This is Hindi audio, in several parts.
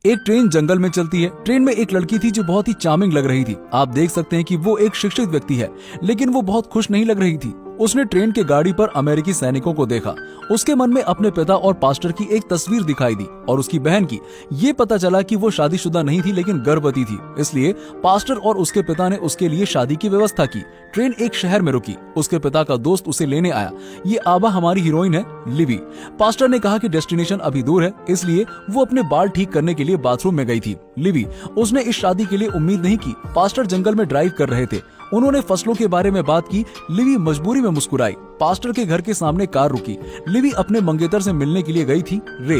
एक ट्रेन जंगल में चलती है। ट्रेन में एक लड़की थी जो बहुत ही चार्मिंग लग रही थी। आप देख सकते हैं कि वो एक शिक्षित व्यक्ति है, लेकिन वो बहुत खुश नहीं लग रही थी। उसने ट्रेन के गाड़ी पर अमेरिकी सैनिकों को देखा। उसके मन में अपने पिता और पास्टर की एक तस्वीर दिखाई दी और उसकी बहन की। ये पता चला कि वो शादीशुदा नहीं थी लेकिन गर्भवती थी, इसलिए पास्टर और उसके पिता ने उसके लिए शादी की व्यवस्था की। ट्रेन एक शहर में रुकी। उसके पिता का दोस्त उसे लेने आया। ये आबा हमारी हीरोइन है, लिवी। पास्टर ने कहा कि डेस्टिनेशन अभी दूर है, इसलिए वो अपने बाल ठीक करने के लिए बाथरूम में गई थी। लिवी, उसने इस शादी के लिए उम्मीद नहीं की। पास्टर जंगल में ड्राइव कर रहे थे। उन्होंने फसलों के बारे में बात की। लिवी मजबूरी में मुस्कुराई। पास्टर के घर के सामने कार रुकी। लिवी अपने मंगेतर से मिलने के लिए गई थी। रे,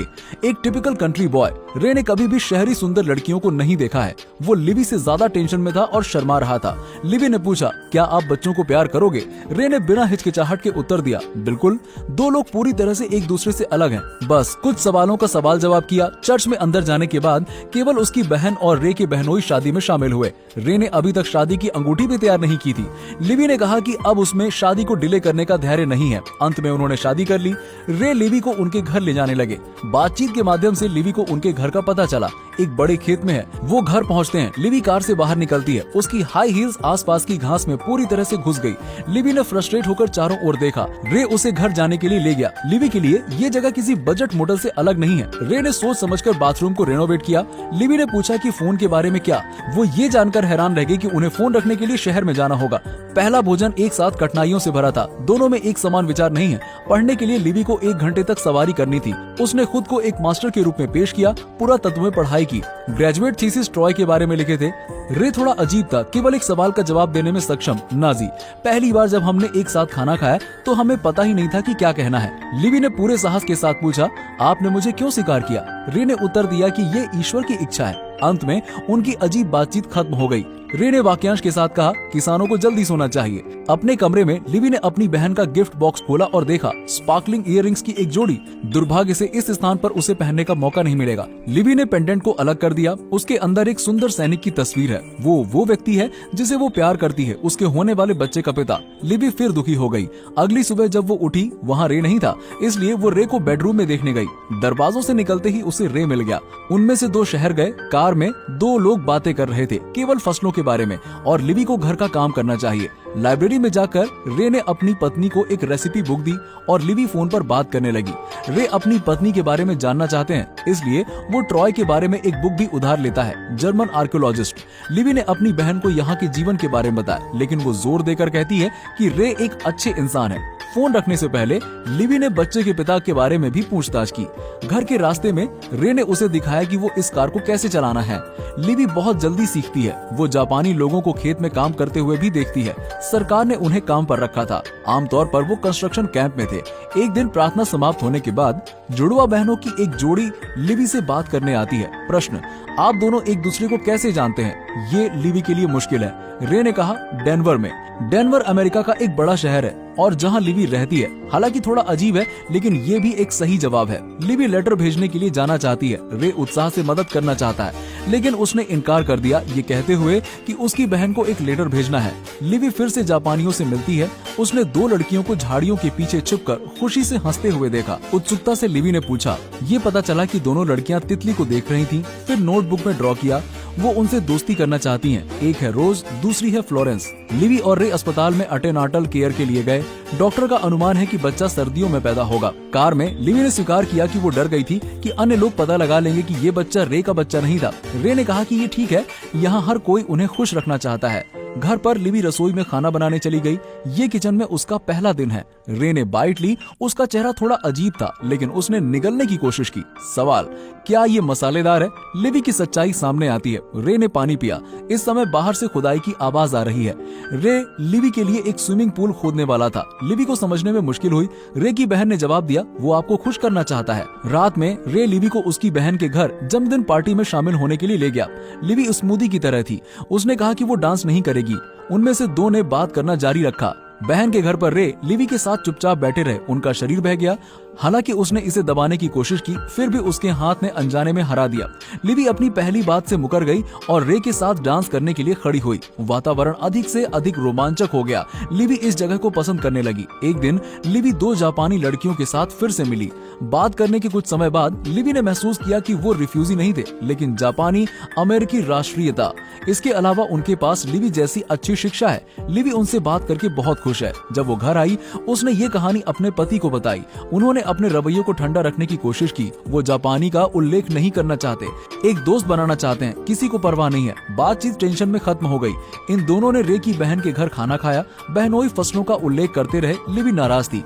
एक टिपिकल कंट्री बॉय। रे ने कभी भी शहरी सुंदर लड़कियों को नहीं देखा है। वो लिवी से ज्यादा टेंशन में था और शर्मा रहा था। लिवी ने पूछा, क्या आप बच्चों को प्यार करोगे? रे ने बिना हिचकिचाहट के उत्तर दिया, बिल्कुल। दो लोग पूरी तरह से एक दूसरे से अलग हैं। बस कुछ सवालों का सवाल जवाब किया। चर्च में अंदर जाने के बाद केवल उसकी बहन और रे के बहनोई शादी में शामिल हुए। रे ने अभी तक शादी की अंगूठी भी तैयार नहीं की थी। लिवी ने कहा कि अब उसमें शादी को डिले करने का धैर्य नहीं है। अंत में उन्होंने शादी कर ली। रे लिवी को उनके घर ले जाने लगे। बातचीत के माध्यम से लिवी को उनके घर का पता चला। एक बड़े खेत में है। वो घर पहुंचते हैं। लिवी कार से बाहर निकलती है। उसकी हाई हील्स आसपास की घास में पूरी तरह से घुस गई। लिवी ने फ्रस्ट्रेट होकर चारों ओर देखा। रे उसे घर जाने के लिए ले गया। लिवी के लिए ये जगह किसी बजट मोटल से अलग नहीं है। रे ने सोच समझकर बाथरूम को रेनोवेट किया। लिवी ने पूछा कि फोन के बारे में क्या। वो ये जानकर हैरान रह गई कि उन्हें फोन रखने के लिए शहर में जाना होगा। पहला भोजन एक साथ कठिनाइयों से भरा था। दोनों में एक समान विचार नहीं है। पढ़ने के लिए लिवी को 1 घंटे तक सवारी करनी थी। उसने खुद को एक मास्टर के रूप में पेश किया। पूरा तत्व में पढ़ाई की। ग्रेजुएट थीसिस ट्रॉय के बारे में लिखे थे। रे थोड़ा अजीब था, केवल एक सवाल का जवाब देने में सक्षम। नाजी, पहली बार जब हमने एक साथ खाना खाया तो हमें पता ही नहीं था कि क्या कहना है। लिवी ने पूरे साहस के साथ पूछा, आपने मुझे क्यों स्वीकार किया? रे ने उत्तर दिया कि ये ईश्वर की इच्छा है। अंत में उनकी अजीब बातचीत खत्म हो गई। रे ने वाक्यांश के साथ कहा, किसानों को जल्दी सोना चाहिए। अपने कमरे में लिवी ने अपनी बहन का गिफ्ट बॉक्स खोला और देखा स्पार्कलिंग इयररिंग्स की एक जोड़ी। दुर्भाग्य से इस स्थान पर उसे पहनने का मौका नहीं मिलेगा। लिवी ने पेंडेंट को अलग कर दिया। उसके अंदर एक सुंदर सैनिक की तस्वीर है। वो व्यक्ति है जिसे वो प्यार करती है, उसके होने वाले बच्चे का पिता। लिवी फिर दुखी हो गई। अगली सुबह जब वो उठी, वहाँ रे नहीं था, इसलिए वो रे को बेडरूम में देखने गई। दरवाजों से निकलते ही उसे रे मिल गया। उनमें से 2 शहर गए। कार में 2 लोग बातें कर रहे थे, केवल फसलों के बारे में, और लिवी को घर का काम करना चाहिए। लाइब्रेरी में जाकर रे ने अपनी पत्नी को एक रेसिपी बुक दी और लिवी फोन पर बात करने लगी। रे अपनी पत्नी के बारे में जानना चाहते हैं, इसलिए वो ट्रॉय के बारे में एक बुक भी उधार लेता है, जर्मन आर्कियोलॉजिस्ट। लिवी ने अपनी बहन को यहाँ के जीवन के बारे में बताया, लेकिन वो जोर देकर कहती है कि रे एक अच्छे इंसान है। फोन रखने से पहले लिवी ने बच्चे के पिता के बारे में भी पूछताछ की। घर के रास्ते में रे ने उसे दिखाया कि वो इस कार को कैसे चलाना है। लिवी बहुत जल्दी सीखती है। वो जापानी लोगों को खेत में काम करते हुए भी देखती है। सरकार ने उन्हें काम पर रखा था। आमतौर पर वो कंस्ट्रक्शन कैंप में थे। एक दिन प्रार्थना समाप्त होने के बाद जुड़वा बहनों की एक जोड़ी लिवी से बात करने आती है। प्रश्न, आप दोनों एक दूसरे को कैसे जानते हैं? ये लिवी के लिए मुश्किल है। रे ने कहा, डेनवर में। डेनवर अमेरिका का एक बड़ा शहर है और जहां लिवी रहती है। हालांकि थोड़ा अजीब है, लेकिन ये भी एक सही जवाब है। लिवी लेटर भेजने के लिए जाना चाहती है। रे उत्साह से मदद करना चाहता है, लेकिन उसने इनकार कर दिया, ये कहते हुए कि उसकी बहन को एक लेटर भेजना है। लिवी फिर से जापानियों से मिलती है। उसने 2 लड़कियों को झाड़ियों के पीछे छुपकर खुशी से हंसते हुए देखा। उत्सुकता से लिवी ने पूछा। ये पता चला कि दोनों लड़कियां तितली को देख रही थीं। फिर नोटबुक में ड्रॉ किया। वो उनसे दोस्ती करना चाहती हैं। एक है रोज, दूसरी है फ्लोरेंस। लिवी और रे अस्पताल में अटेनाटल केयर के लिए गए। डॉक्टर का अनुमान है कि बच्चा सर्दियों में पैदा होगा। कार में लिवी ने स्वीकार किया कि वो डर गई थी कि अन्य लोग पता लगा लेंगे कि ये बच्चा रे का बच्चा नहीं था। रे ने कहा कि ये ठीक है, यहाँ हर कोई उन्हें खुश रखना चाहता है। घर पर लिवी रसोई में खाना बनाने चली गई। ये किचन में उसका पहला दिन है। रे ने बाइट ली। उसका चेहरा थोड़ा अजीब था, लेकिन उसने निगलने की कोशिश की। सवाल, क्या ये मसालेदार है? लिवी की सच्चाई सामने आती है। रे ने पानी पिया। इस समय बाहर से खुदाई की आवाज आ रही है। रे लिवी के लिए एक स्विमिंग पूल खोदने वाला था। लिवी को समझने में मुश्किल हुई। रे की बहन ने जवाब दिया, वो आपको खुश करना चाहता है। रात में रे लिवी को उसकी बहन के घर जन्मदिन पार्टी में शामिल होने के लिए ले गया। लिवी स्मूदी की तरह थी। उसने कहा कि वो डांस नहीं करेगी। उनमें से 2 ने बात करना जारी रखा। बहन के घर पर रे लिवी के साथ चुपचाप बैठे रहे। उनका शरीर बह गया। हालांकि उसने इसे दबाने की कोशिश की, फिर भी उसके हाथ ने अनजाने में हरा दिया। लिवी अपनी पहली बात से मुकर गई और रे के साथ डांस करने के लिए खड़ी हुई। वातावरण अधिक से अधिक रोमांचक हो गया। लिवी इस जगह को पसंद करने लगी। एक दिन लिवी 2 जापानी लड़कियों के साथ फिर से मिली। बात करने के कुछ समय बाद लिवी ने महसूस किया कि वो रिफ्यूजी नहीं थे, लेकिन जापानी अमेरिकी राष्ट्रीयता। इसके अलावा उनके पास लिवी जैसी अच्छी शिक्षा है। लिवी उनसे बात करके बहुत खुश है। जब वो घर आई, उसने ये कहानी अपने पति को बताई। उन्होंने अपने रवैये को ठंडा रखने की कोशिश की। वो जापानी का उल्लेख नहीं करना चाहते, एक दोस्त बनाना चाहते हैं, किसी को परवाह नहीं है। बातचीत टेंशन में खत्म हो गई। इन दोनों ने रे की बहन के घर खाना खाया। बहनोई फसलों का उल्लेख करते रहे। लिवी नाराज थी।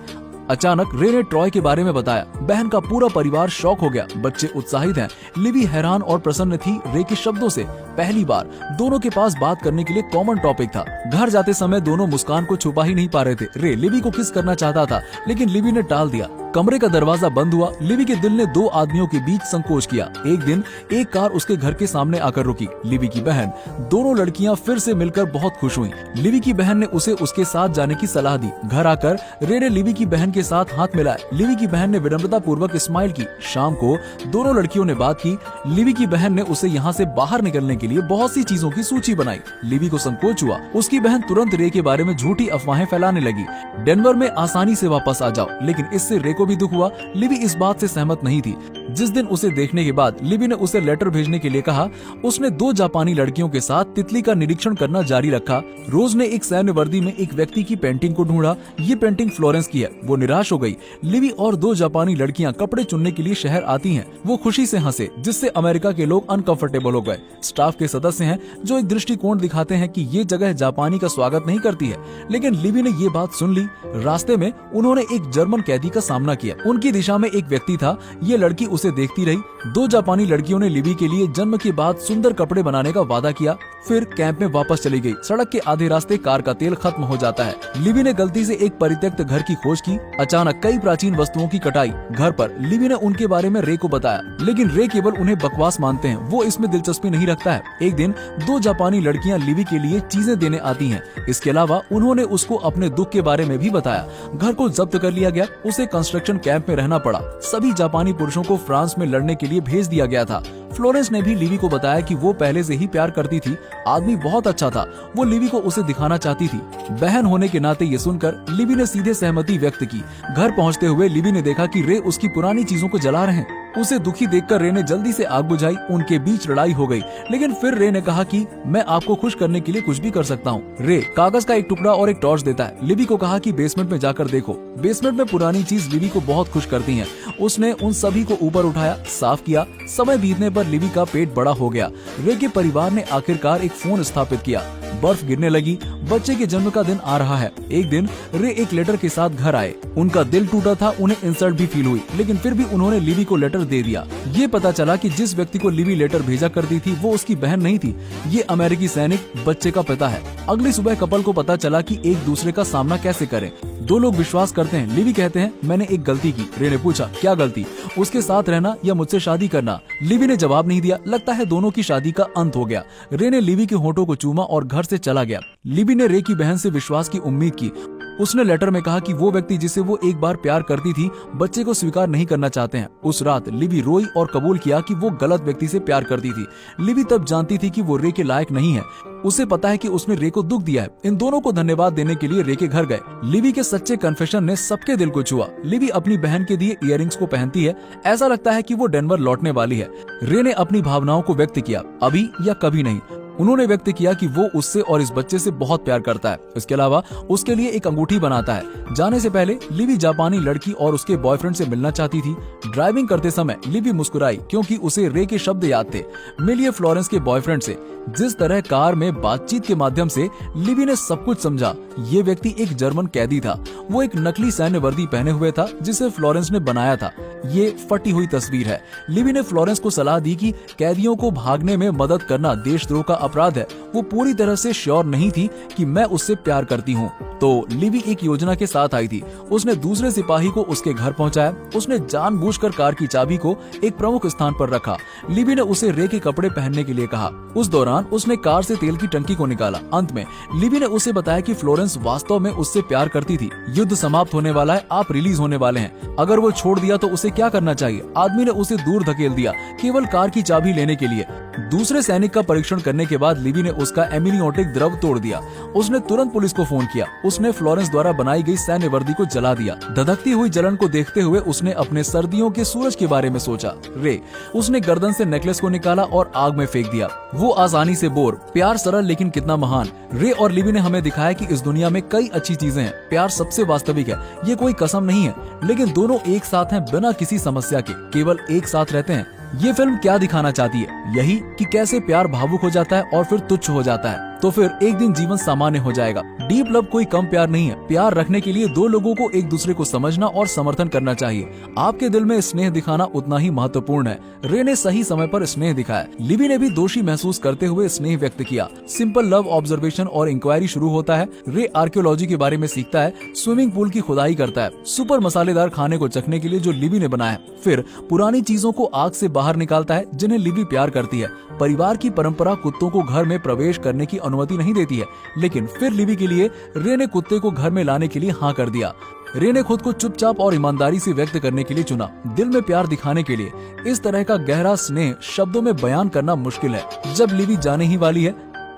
अचानक रे ने ट्रॉय के बारे में बताया। बहन का पूरा परिवार शॉक हो गया। बच्चे उत्साहित हैं। लिवी हैरान और प्रसन्न थी रे के शब्दों से। पहली बार दोनों के पास बात करने के लिए कॉमन टॉपिक था। घर जाते समय दोनों मुस्कान को छुपा ही नहीं पा रहे थे। रे लिवी को किस करना चाहता था, लेकिन लिवी ने टाल दिया। कमरे का दरवाजा बंद हुआ। लिवी के दिल ने 2 आदमियों के बीच संकोच किया। एक दिन एक कार उसके घर के सामने आकर रुकी। लिवी की बहन, दोनों लड़कियां फिर से मिलकर बहुत खुश हुईं। लिवी की बहन ने उसे उसके साथ जाने की सलाह दी। घर आकर रे ने लिवी की बहन के साथ हाथ मिलाया। लिवी की बहन ने विनम्रता पूर्वक स्माइल की। शाम को दोनों लड़कियों ने बात की। लिवी की बहन ने उसे यहाँ से बाहर निकलने के लिए बहुत सी चीजों की सूची बनाई। लिवी को संकोच हुआ। उसकी बहन तुरंत रे के बारे में झूठी अफवाहें फैलाने लगी। डेनवर में आसानी से वापस आ जाओ, लेकिन इससे रे को भी दुख हुआ। लिवी इस बात से सहमत नहीं थी। जिस दिन उसे देखने के बाद लिवी ने उसे लेटर भेजने के लिए कहा, उसने 2 जापानी लड़कियों के साथ तितली का निरीक्षण करना जारी रखा। रोज ने एक सैन्य वर्दी में एक व्यक्ति की पेंटिंग को ढूंढा। ये पेंटिंग फ्लोरेंस की है। वो निराश हो गई। लिवी और 2 जापानी लड़कियां कपड़े चुनने के लिए शहर आती हैं। वो खुशी से हंसे, जिससे अमेरिका के लोग अनकंफर्टेबल हो गए। स्टाफ के सदस्य हैं जो एक दृष्टिकोण दिखाते हैं कि ये जगह जापानी का स्वागत नहीं करती है, लेकिन लिवी ने ये बात सुन ली। रास्ते में उन्होंने एक जर्मन कैदी का सामना किया। उनकी दिशा में एक व्यक्ति था। ये लड़की उसे देखती रही। 2 जापानी लड़कियों ने लिवी के लिए जन्म के बाद सुंदर कपड़े बनाने का वादा किया। फिर कैंप में वापस चली गई। सड़क के आधे रास्ते कार का तेल खत्म हो जाता है। लिवी ने गलती से एक परित्यक्त घर की खोज की। अचानक कई प्राचीन वस्तुओं की कटाई। घर पर लिवी ने उनके बारे में रे को बताया, लेकिन रे केवल उन्हें बकवास मानते हैं। वो इसमें दिलचस्पी नहीं रखता है। एक दिन 2 जापानी लड़कियां लिवी के लिए चीजें देने आती हैं। इसके अलावा उन्होंने उसको अपने दुख के बारे में भी बताया। घर को जब्त कर लिया गया। उसे कंस्ट्रक्शन कैंप में रहना पड़ा। सभी जापानी पुरुषों को फ्रांस में लड़ने के लिए भेज दिया गया था। फ्लोरेंस ने भी लिवी को बताया कि वो पहले से ही प्यार करती थी। आदमी बहुत अच्छा था। वो लिवी को उसे दिखाना चाहती थी। बहन होने के नाते ये सुनकर लिवी ने सीधे सहमति व्यक्त की। घर पहुंचते हुए लिवी ने देखा कि रे उसकी पुरानी चीजों को जला रहे हैं। उसे दुखी देखकर रे ने जल्दी से आग बुझाई। उनके बीच लड़ाई हो गई, लेकिन फिर रे ने कहा कि मैं आपको खुश करने के लिए कुछ भी कर सकता हूँ। रे कागज का एक टुकड़ा और एक टॉर्च देता है। लिवी को कहा कि बेसमेंट में जाकर देखो। बेसमेंट में पुरानी चीज लिवी को बहुत खुश करती हैं। उसने उन सभी को ऊपर उठाया, साफ किया। समय बीतने पर लिवी का पेट बड़ा हो गया। रे के परिवार ने आखिरकार एक फोन स्थापित किया। बर्फ गिरने लगी। बच्चे के जन्म का दिन आ रहा है। एक दिन रे एक लेटर के साथ घर आए। उनका दिल टूटा था। उन्हें इंसल्ट भी फील हुई, लेकिन फिर भी उन्होंने लिवी को लेटर दे दिया। ये पता चला कि जिस व्यक्ति को लिवी लेटर भेजा करती थी वो उसकी बहन नहीं थी। ये अमेरिकी सैनिक बच्चे का पिता है। अगली सुबह कपल को पता चला कि एक दूसरे का सामना कैसे करें। 2 लोग विश्वास करते हैं। लिवी कहते हैं, मैंने एक गलती की। रे ने पूछा, क्या गलती? उसके साथ रहना या मुझसे शादी करना? लिवी ने जवाब नहीं दिया। लगता है दोनों की शादी का अंत हो गया। रे ने लिवी के होठों को चूमा और घर से चला गया। लिवी ने रे की बहन से विश्वास की उम्मीद की। उसने लेटर में कहा कि वो व्यक्ति जिसे वो एक बार प्यार करती थी बच्चे को स्वीकार नहीं करना चाहते हैं। उस रात लिवी रोई और कबूल किया कि वो गलत व्यक्ति से प्यार करती थी। लिवी तब जानती थी कि वो रे के लायक नहीं है। उसे पता है कि उसने रे को दुख दिया है। इन दोनों को धन्यवाद देने के लिए रे के घर गए। लिवी के सच्चे कन्फेशन ने सबके दिल को छुआ। लिवी अपनी बहन के दिए इयररिंग्स को पहनती है। ऐसा लगता है कि वो डेनवर लौटने वाली है। रे ने अपनी भावनाओं को व्यक्त किया, अभी या कभी नहीं। उन्होंने व्यक्त किया कि वो उससे और इस बच्चे से बहुत प्यार करता है। इसके अलावा उसके लिए एक अंगूठी बनाता है। जाने से पहले लिवी जापानी लड़की और उसके बॉयफ्रेंड से मिलना चाहती थी। ड्राइविंग करते समय लिवी मुस्कुराई क्योंकि उसे रे के शब्द याद थे, मिलिए फ्लोरेंस के बॉयफ्रेंड से। जिस तरह कार में बातचीत के माध्यम से लिवी ने सब कुछ समझा। ये व्यक्ति एक जर्मन कैदी था। वो एक नकली सैन्य वर्दी पहने हुए था जिसे फ्लोरेंस ने बनाया था। ये फटी हुई तस्वीर है। लिवी ने फ्लोरेंस को सलाह दी कि कैदियों को भागने में मदद करना देशद्रोह का अपराध है। वो पूरी तरह से श्योर नहीं थी कि मैं उससे प्यार करती हूँ। तो लिवी एक योजना के साथ आई थी। उसने दूसरे सिपाही को उसके घर पहुंचाया। उसने जानबूझकर कार की चाबी को एक प्रमुख स्थान पर रखा। लिवी ने उसे रे के कपड़े पहनने के लिए कहा। उस दौरान उसने कार से तेल की टंकी को निकाला। अंत में लिवी ने उसे बताया कि फ्लोरेंस वास्तव में उससे प्यार करती थी। युद्ध समाप्त होने वाला है, आप रिलीज होने वाले हैं। अगर वो छोड़ दिया तो उसे क्या करना चाहिए? आदमी ने उसे दूर धकेल दिया, केवल कार की चाबी लेने के लिए। दूसरे सैनिक का परीक्षण करने के बाद लिवी ने उसका एमिनियोटिक द्रव तोड़ दिया। उसने तुरंत पुलिस को फोन किया। उसने फ्लोरेंस द्वारा बनाई गई सैन्य वर्दी को जला दिया। धधकती हुई जलन को देखते हुए उसने अपने सर्दियों के सूरज के बारे में सोचा। रे, उसने गर्दन से नेकलेस को निकाला और आग में फेंक दिया। वो आसानी से बोर। प्यार सरल लेकिन कितना महान। रे और लिवी ने हमें दिखाया कि इस दुनिया में कई अच्छी चीजें हैं। प्यार सबसे वास्तविक है। ये कोई कसम नहीं है, लेकिन दोनों एक साथ हैं बिना किसी समस्या के, केवल एक साथ रहते हैं। ये फिल्म क्या दिखाना चाहती है? यही कि कैसे प्यार भावुक हो जाता है और फिर तुच्छ हो जाता है, तो फिर एक दिन जीवन सामान्य हो जाएगा। डीप लव कोई कम प्यार नहीं है। प्यार रखने के लिए दो लोगों को एक दूसरे को समझना और समर्थन करना चाहिए। आपके दिल में स्नेह दिखाना उतना ही महत्वपूर्ण है। रे ने सही समय पर स्नेह दिखाया। लिवी ने भी दोषी महसूस करते हुए स्नेह व्यक्त किया। सिंपल लव ऑब्जर्वेशन और इंक्वायरी शुरू होता है। रे आर्कियोलॉजी के बारे में सीखता है, स्विमिंग पूल की खुदाई करता है, सुपर मसालेदार खाने को चखने के लिए जो लिवी ने बनाया। फिर पुरानी चीजों को आग से बाहर निकालता है जिन्हें लिवी प्यार करती है। परिवार की परंपरा कुत्तों को घर में प्रवेश करने की अनुमति नहीं देती है, लेकिन फिर लिवी के लिए रे ने कुत्ते को घर में लाने के लिए हाँ कर दिया। रे ने खुद को चुपचाप और ईमानदारी से व्यक्त करने के लिए चुना, दिल में प्यार दिखाने के लिए। इस तरह का गहरा स्नेह शब्दों में बयान करना मुश्किल है। जब लिवी जाने ही वाली है,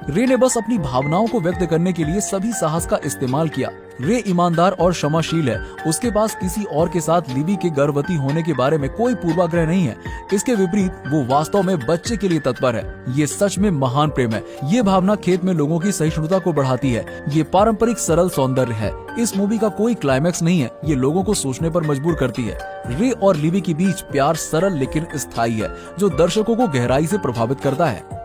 रे ने बस अपनी भावनाओं को व्यक्त करने के लिए सभी साहस का इस्तेमाल किया। रे ईमानदार और क्षमाशील है। उसके पास किसी और के साथ लिवी के गर्भवती होने के बारे में कोई पूर्वाग्रह नहीं है। इसके विपरीत वो वास्तव में बच्चे के लिए तत्पर है। ये सच में महान प्रेम है। ये भावना खेत में लोगों की सहिष्णुता को बढ़ाती है। ये पारंपरिक सरल सौंदर्य है। इस मूवी का कोई क्लाइमैक्स नहीं है। ये लोगों को सोचने पर मजबूर करती है। रे और लिवी के बीच प्यार सरल लेकिन स्थायी है, जो दर्शकों को गहराई से प्रभावित करता है।